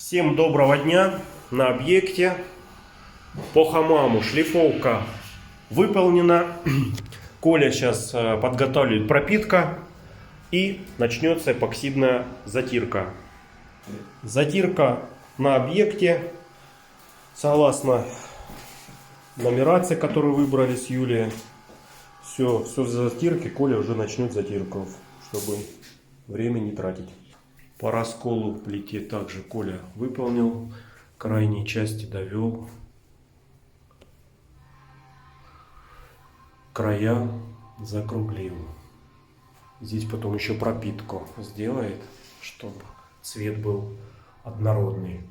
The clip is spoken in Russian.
Всем доброго дня на объекте. По хамаму шлифовка выполнена. Коля сейчас подготавливает пропитка и начнется эпоксидная затирка. Затирка на объекте согласно нумерации, которую выбрали с Юлией. Все в затирке. Коля уже начнет затирку, чтобы время не тратить. По расколу в плите также Коля выполнил. Крайние части довел. Края закруглил. Здесь потом еще пропитку сделает, чтобы цвет был однородный.